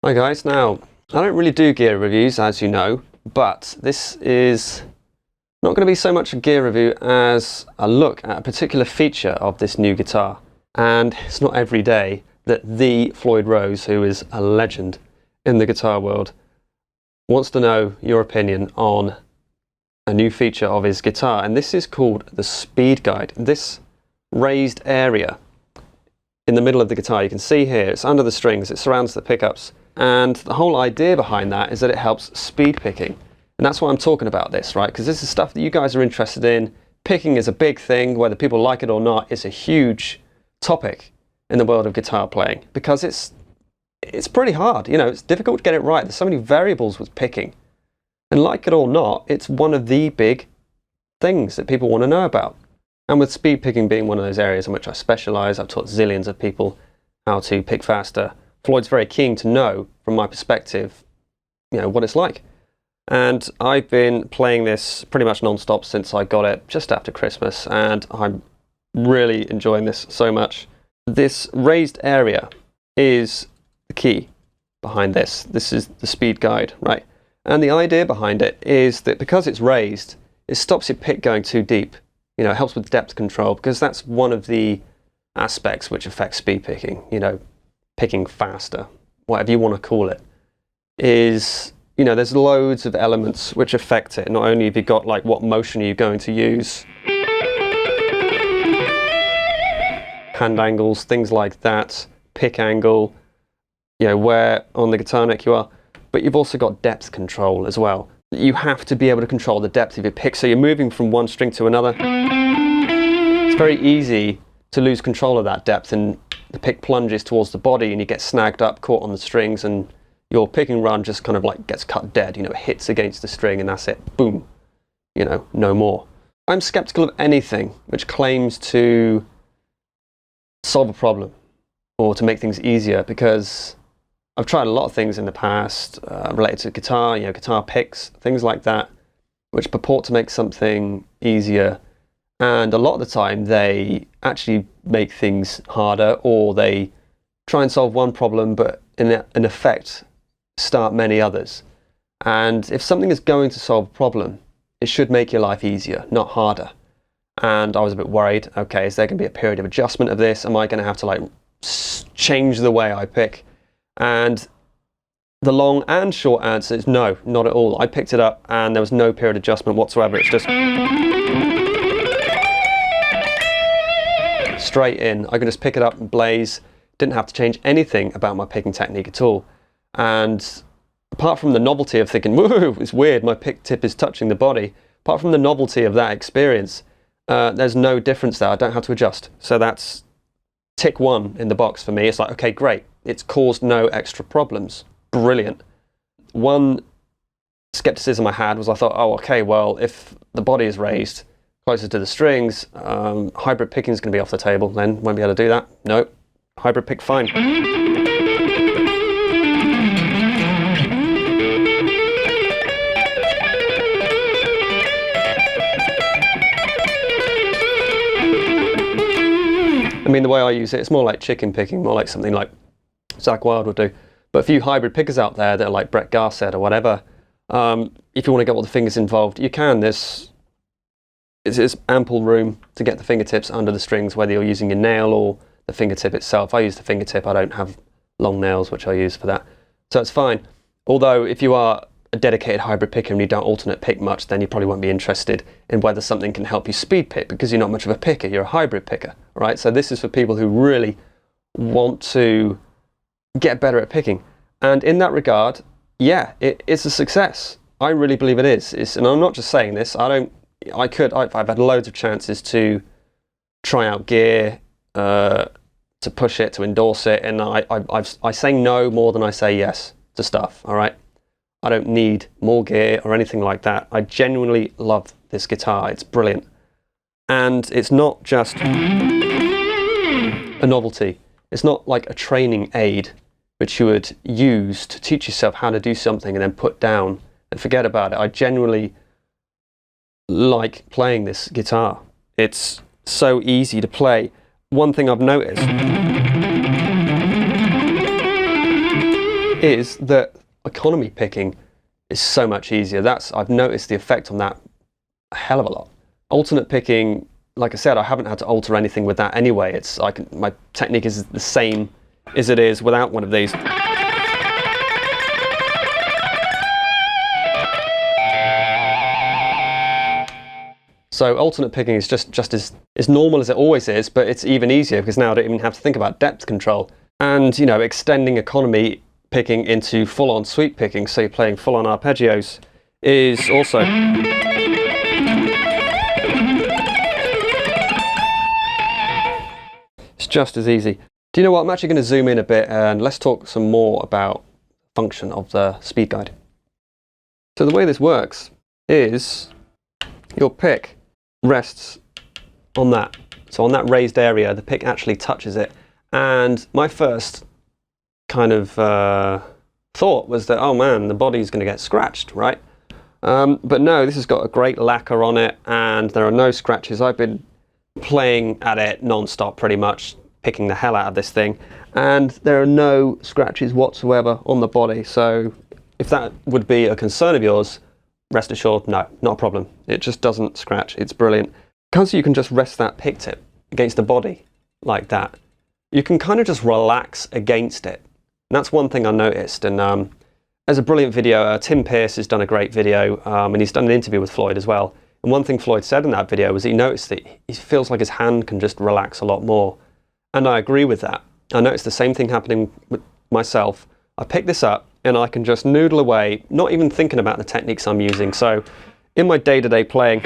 Hi guys, now I don't really do gear reviews as you know, but this is not going to be so much a gear review as a look at a particular feature of this new guitar. And it's not every day that the Floyd Rose, who is a legend in the guitar world, wants to know your opinion on a new feature of his guitar, and this is called the speed guide. This raised area in the middle of the guitar, you can see here, it's under the strings, it surrounds the pickups. And the whole idea behind that is that it helps speed picking. And that's why I'm talking about this, right? Because this is stuff that you guys are interested in. Picking is a big thing, whether people like it or not. It's a huge topic in the world of guitar playing because it's pretty hard. You know, it's difficult to get it right. There's so many variables with picking. And like it or not, it's one of the big things that people want to know about. And with speed picking being one of those areas in which I specialize, I've taught zillions of people how to pick faster. Floyd's very keen to know, from my perspective, you know, what it's like. And I've been playing this pretty much non-stop since I got it just after Christmas, and I'm really enjoying this so much. This raised area is the key behind this. This is the speed guide, right? And the idea behind it is that because it's raised, it stops your pick going too deep. You know, it helps with depth control, because that's one of the aspects which affects speed picking, you know, picking faster, whatever you want to call it, is, you know, there's loads of elements which affect it. Not only have you got like what motion are you going to use, hand angles, things like that, pick angle, you know, where on the guitar neck you are, but you've also got depth control as well. You have to be able to control the depth of your pick, so you're moving from one string to another. It's very easy to lose control of that depth, and the pick plunges towards the body and you get snagged up, caught on the strings, and your picking run just kind of like gets cut dead. You know, it hits against the string and that's it. Boom. You know, no more. I'm skeptical of anything which claims to solve a problem or to make things easier, because I've tried a lot of things in the past related to guitar, you know, guitar picks, things like that, which purport to make something easier. And a lot of the time they actually make things harder, or they try and solve one problem but in effect start many others. And if something is going to solve a problem, it should make your life easier, not harder. And I was a bit worried, okay, is there going to be a period of adjustment of this? Am I going to have to like change the way I pick? And the long and short answer is no, not at all. I picked it up and there was no period adjustment whatsoever. It's just straight in. I could just pick it up and blaze. Didn't have to change anything about my picking technique at all. And apart from the novelty of thinking, woohoo, it's weird, my pick tip is touching the body. Apart from the novelty of that experience, there's no difference there. I don't have to adjust. So that's tick one in the box for me. It's like, okay, great. It's caused no extra problems. Brilliant. One skepticism I had was I thought, oh, okay, well, if the body is raised closer to the strings, hybrid picking is going to be off the table, then won't be able to do that. No, hybrid pick fine. I mean, the way I use it, it's more like chicken picking, more like something like Zakk Wylde would do. But a few hybrid pickers out there that are like Brett Garsed or whatever, if you want to get all the fingers involved, you can. There's ample room to get the fingertips under the strings, whether you're using your nail or the fingertip itself. I use the fingertip. I don't have long nails, which I use for that. So it's fine. Although if you are a dedicated hybrid picker and you don't alternate pick much, then you probably won't be interested in whether something can help you speed pick, because you're not much of a picker, you're a hybrid picker, right? So this is for people who really want to get better at picking. And in that regard, yeah, it's a success. I really believe it is. And I'm not just saying this. I've had loads of chances to try out gear, to push it, to endorse it, and I say no more than I say yes to stuff, all right? I don't need more gear or anything like that. I genuinely love this guitar. It's brilliant. And it's not just a novelty. It's not like a training aid which you would use to teach yourself how to do something and then put down and forget about it. I genuinely like playing this guitar. It's so easy to play. One thing I've noticed is that economy picking is so much easier. I've noticed the effect on that a hell of a lot. Alternate picking, like I said, I haven't had to alter anything with that anyway. My technique is the same as it is without one of these. So alternate picking is just as normal as it always is, but it's even easier because now I don't even have to think about depth control. And, you know, extending economy picking into full-on sweep picking, so you're playing full-on arpeggios, is also... It's just as easy. Do you know what? I'm actually going to zoom in a bit and let's talk some more about the function of the speed guide. So the way this works is your pick rests on that. So on that raised area, the pick actually touches it. And my first kind of thought was that, oh man, the body's going to get scratched, right? But no, this has got a great lacquer on it and there are no scratches. I've been playing at it non-stop pretty much, picking the hell out of this thing, and there are no scratches whatsoever on the body. So if that would be a concern of yours, rest assured, no, not a problem. It just doesn't scratch. It's brilliant. Because you can just rest that pick tip against the body like that, you can kind of just relax against it. And that's one thing I noticed. And there's a brilliant video. Tim Pearce has done a great video, and he's done an interview with Floyd as well. And one thing Floyd said in that video was he noticed that he feels like his hand can just relax a lot more. And I agree with that. I noticed the same thing happening with myself. I pick this up and I can just noodle away, not even thinking about the techniques I'm using. So in my day-to-day playing,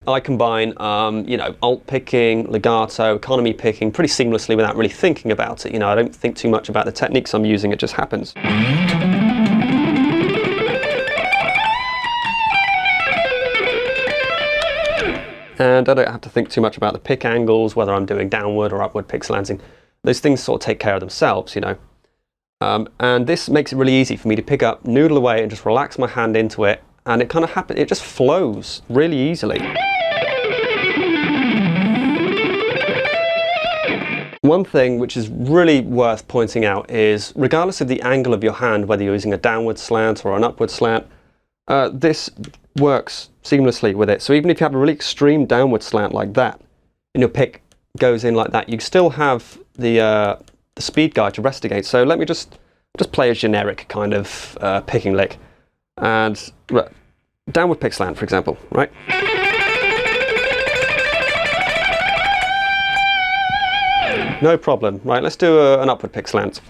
I combine, you know, alt picking, legato, economy picking pretty seamlessly without really thinking about it. You know, I don't think too much about the techniques I'm using, it just happens. And I don't have to think too much about the pick angles, whether I'm doing downward or upward pick slanting. Those things sort of take care of themselves, you know. And this makes it really easy for me to pick up, noodle away, and just relax my hand into it. And it kind of happens, it just flows really easily. One thing which is really worth pointing out is, regardless of the angle of your hand, whether you're using a downward slant or an upward slant, this works seamlessly with it. So even if you have a really extreme downward slant like that, and your pick goes in like that, you still have the speed guide to rest against. So let me just play a generic kind of picking lick. And downward pick slant, for example, right? No problem. Right, let's do an upward pick slant.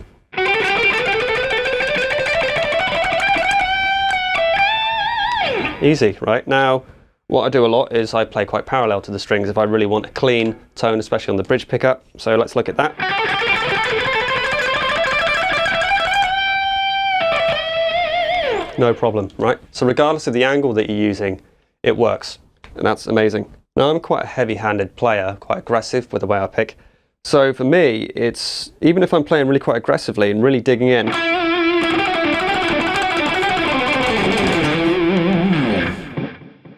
Easy, right? Now, what I do a lot is I play quite parallel to the strings if I really want a clean tone, especially on the bridge pickup. So let's look at that. No problem, right? So regardless of the angle that you're using, it works, and that's amazing. Now, I'm quite a heavy-handed player, quite aggressive with the way I pick. So for me, it's, even if I'm playing really quite aggressively and really digging in,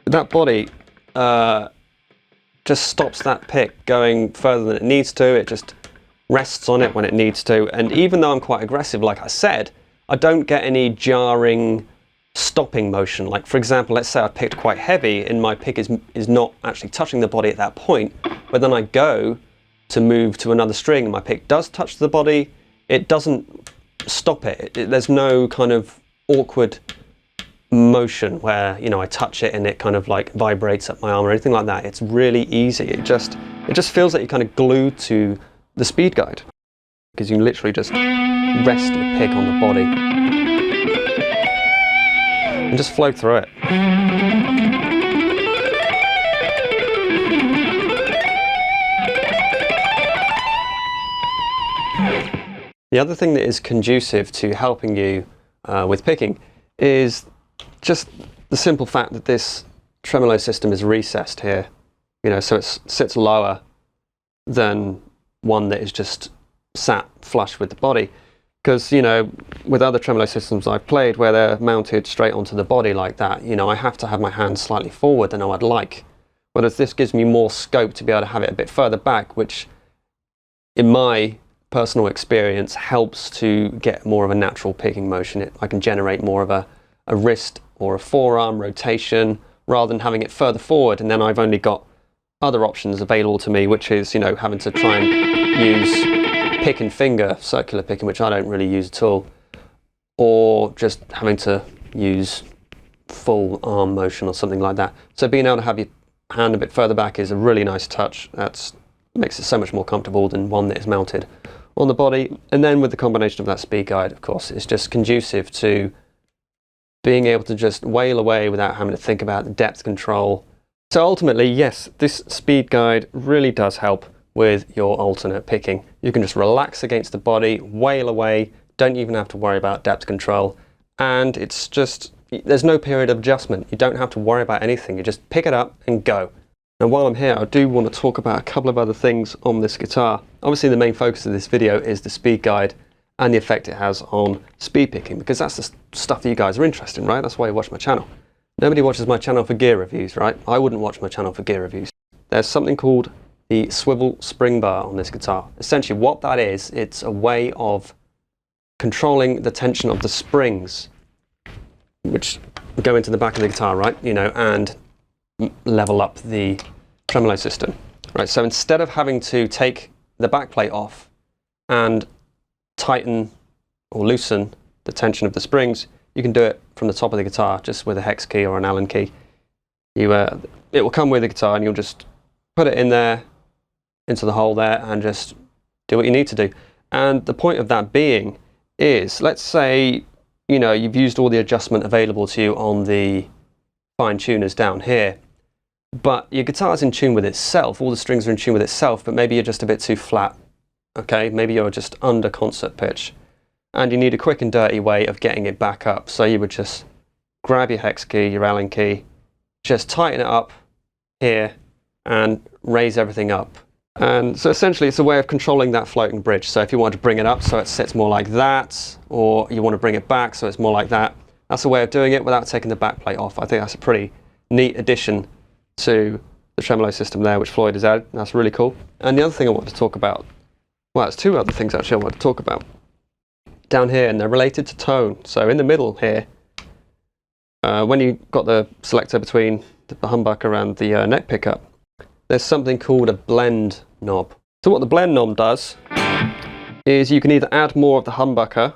that body just stops that pick going further than it needs to. It just rests on it when it needs to. And even though I'm quite aggressive, like I said, I don't get any jarring stopping motion. Like, for example, let's say I picked quite heavy and my pick is not actually touching the body at that point, but then I go to move to another string and my pick does touch the body, it doesn't stop it. There's no kind of awkward motion where, you know, I touch it and it kind of like vibrates up my arm or anything like that. It's really easy. It just feels like you're kind of glued to the speed guide, because you literally just rest the pick on the body and just flow through it. The other thing that is conducive to helping you with picking is just the simple fact that this tremolo system is recessed here, you know, so it sits lower than one that is just sat flush with the body. Because, you know, with other tremolo systems I've played where they're mounted straight onto the body like that, you know, I have to have my hand slightly forward than I would like. Whereas this gives me more scope to be able to have it a bit further back, which in my personal experience, helps to get more of a natural picking motion. I can generate more of a wrist or a forearm rotation rather than having it further forward, and then I've only got other options available to me, which is, you know, having to try and use pick and finger, circular picking, which I don't really use at all, or just having to use full arm motion or something like that. So being able to have your hand a bit further back is a really nice touch. That makes it so much more comfortable than one that is mounted on the body. And then with the combination of that speed guide, of course, it's just conducive to being able to just wail away without having to think about the depth control. So ultimately, yes, this speed guide really does help with your alternate picking. You can just relax against the body, wail away, don't even have to worry about depth control, and it's just, there's no period of adjustment. You don't have to worry about anything. You just pick it up and go. And while I'm here, I do want to talk about a couple of other things on this guitar. Obviously, the main focus of this video is the speed guide and the effect it has on speed picking, because that's the stuff that you guys are interested in, right? That's why you watch my channel. Nobody watches my channel for gear reviews, right? I wouldn't watch my channel for gear reviews. There's something called the swivel spring bar on this guitar. Essentially what that is, it's a way of controlling the tension of the springs, which go into the back of the guitar, right? You know, and level up the tremolo system, right? So instead of having to take the back plate off and tighten or loosen the tension of the springs, you can do it from the top of the guitar just with a hex key or an Allen key. It will come with the guitar, and you'll just put it in there, into the hole there, and just do what you need to do. And the point of that being is, let's say, you know, you've used all the adjustment available to you on the fine tuners down here, but your guitar's in tune with itself, all the strings are in tune with itself, but maybe you're just a bit too flat, okay? Maybe you're just under concert pitch, and you need a quick and dirty way of getting it back up. So you would just grab your hex key, your Allen key, just tighten it up here and raise everything up. And so essentially it's a way of controlling that floating bridge. So if you want to bring it up so it sits more like that, or you want to bring it back so it's more like that, that's a way of doing it without taking the back plate off. I think that's a pretty neat addition to the tremolo system there, which Floyd has added. That's really cool. And the other thing I want to talk about, well, it's two other things actually I want to talk about down here, and they're related to tone. So in the middle here, when you've got the selector between the humbucker and the neck pickup, there's something called a blend knob. So what the blend knob does is you can either add more of the humbucker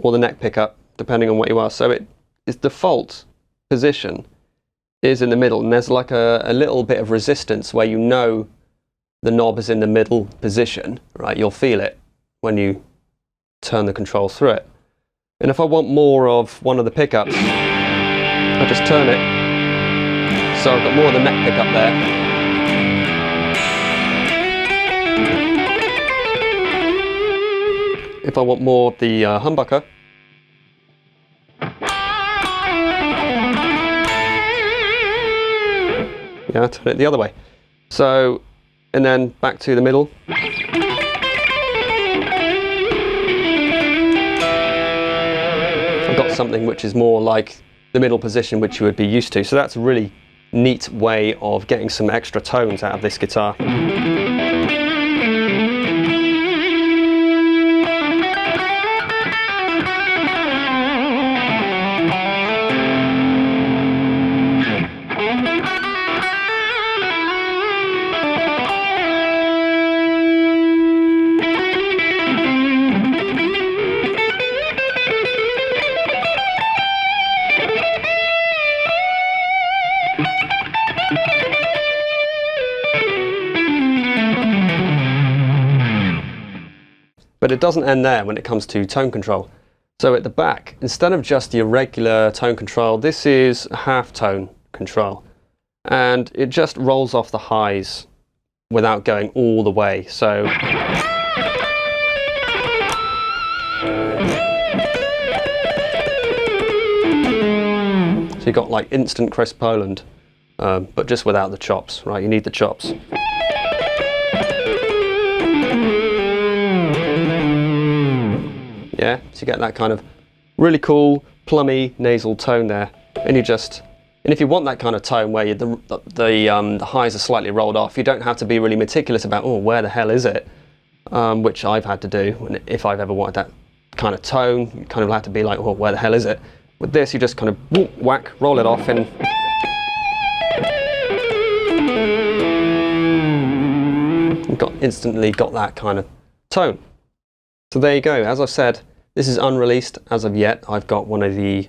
or the neck pickup, depending on what you are. So its default position is in the middle, and there's like a little bit of resistance where you know the knob is in the middle position, right? You'll feel it when you turn the control through it. And if I want more of one of the pickups, I just turn it. So I've got more of the neck pickup there. If I want more of the humbucker, yeah, turn it the other way. So, and then back to the middle. I've got something which is more like the middle position which you would be used to. So that's a really neat way of getting some extra tones out of this guitar. But it doesn't end there when it comes to tone control. So at the back, instead of just your regular tone control, this is a half tone control. And it just rolls off the highs without going all the way. So you've got like instant crisp Poland, but just without the chops, right? You need the chops. Yeah, so you get that kind of really cool, plummy, nasal tone there. And if you want that kind of tone where the highs are slightly rolled off, you don't have to be really meticulous about, oh, where the hell is it? which I've had to do if I've ever wanted that kind of tone. You kind of have to be like, well, where the hell is it? With this, you just kind of whack, roll it off, and instantly got that kind of tone. So there you go. As I've said, this is unreleased as of yet. I've got one of the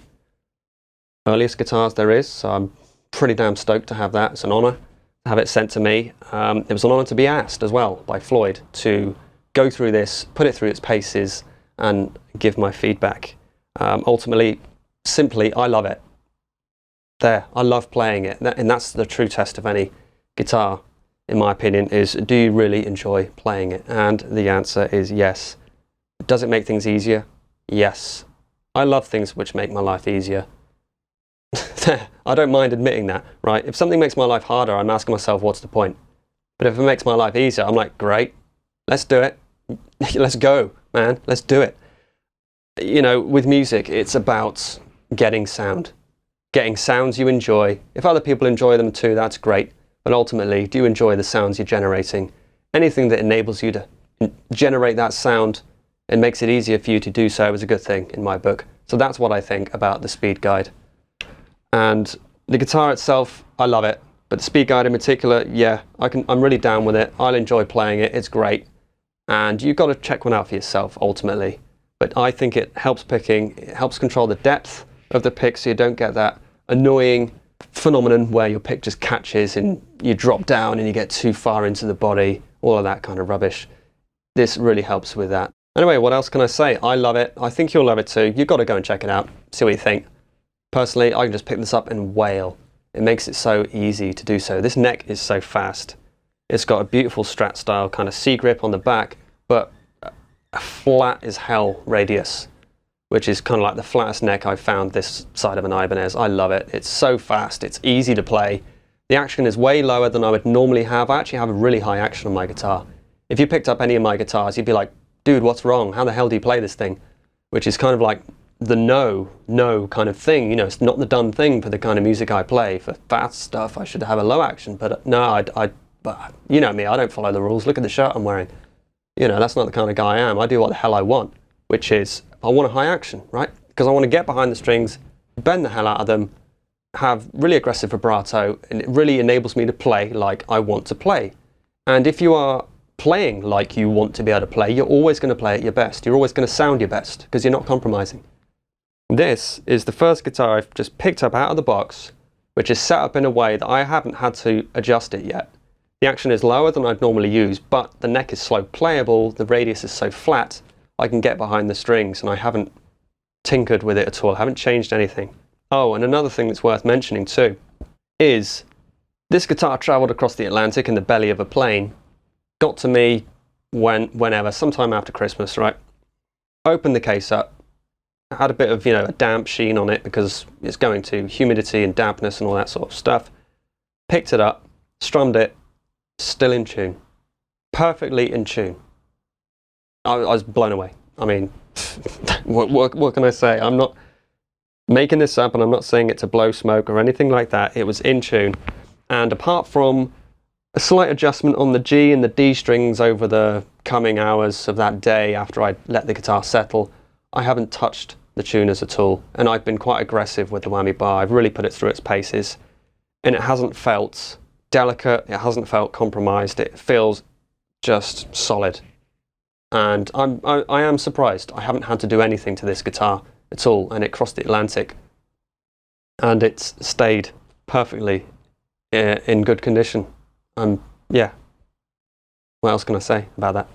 earliest guitars there is, so I'm pretty damn stoked to have that. It's an honour to have it sent to me. It was an honour to be asked as well by Floyd to go through this, put it through its paces, and give my feedback. Ultimately, simply, I love it. There, I love playing it, and that's the true test of any guitar, in my opinion, is do you really enjoy playing it? And the answer is yes. Does it make things easier? Yes. I love things which make my life easier. I don't mind admitting that, right? If something makes my life harder, I'm asking myself, what's the point? But if it makes my life easier, I'm like, great, let's do it. Let's go, man, let's do it. You know, with music, it's about getting sound. Getting sounds you enjoy. If other people enjoy them too, that's great. But ultimately, do you enjoy the sounds you're generating? Anything that enables you to generate that sound and makes it easier for you to do so is a good thing in my book. So that's what I think about the speed guide. And the guitar itself, I love it. But the speed guide in particular, yeah, I'm really down with it. I'll enjoy playing it. It's great. And you've got to check one out for yourself, ultimately. But I think it helps picking. It helps control the depth of the pick so you don't get that annoying phenomenon where your pick just catches and you drop down and you get too far into the body, all of that kind of rubbish. This really helps with that. Anyway, what else can I say? I love it. I think you'll love it too. You've got to go and check it out, see what you think. Personally, I can just pick this up and wail. It makes it so easy to do so. This neck is so fast. It's got a beautiful Strat style kind of C grip on the back, but a flat as hell radius, which is kind of like the flattest neck I've found this side of an Ibanez. I love it. It's so fast. It's easy to play. The action is way lower than I would normally have. I actually have a really high action on my guitar. If you picked up any of my guitars, you'd be like, dude, what's wrong? How the hell do you play this thing? Which is kind of like the no kind of thing. You know, it's not the done thing for the kind of music I play. For fast stuff, I should have a low action, but no, but you know me, I don't follow the rules. Look at the shirt I'm wearing. You know, that's not the kind of guy I am. I do what the hell I want, which is, I want a high action, right? Because I want to get behind the strings, bend the hell out of them, have really aggressive vibrato, and it really enables me to play like I want to play. And if you are playing like you want to be able to play, you're always going to play at your best. You're always going to sound your best, because you're not compromising. This is the first guitar I've just picked up out of the box, which is set up in a way that I haven't had to adjust it yet. The action is lower than I'd normally use, but the neck is so playable, the radius is so flat, I can get behind the strings, and I haven't tinkered with it at all. I haven't changed anything. Oh, and another thing that's worth mentioning too is this guitar travelled across the Atlantic in the belly of a plane, got to me whenever, sometime after Christmas, right? Opened the case up, had a bit of, you know, a damp sheen on it because it's going to humidity and dampness and all that sort of stuff. Picked it up, strummed it, still in tune. Perfectly in tune. I was blown away. I mean, what can I say? I'm not making this up, and I'm not saying it to blow smoke or anything like that. It was in tune. And apart from a slight adjustment on the G and the D strings over the coming hours of that day after I let the guitar settle, I haven't touched the tuners at all. And I've been quite aggressive with the whammy bar. I've really put it through its paces. And it hasn't felt delicate. It hasn't felt compromised. It feels just solid. And I am surprised. I haven't had to do anything to this guitar at all. And it crossed the Atlantic. And it's stayed perfectly in good condition. Yeah. What else can I say about that?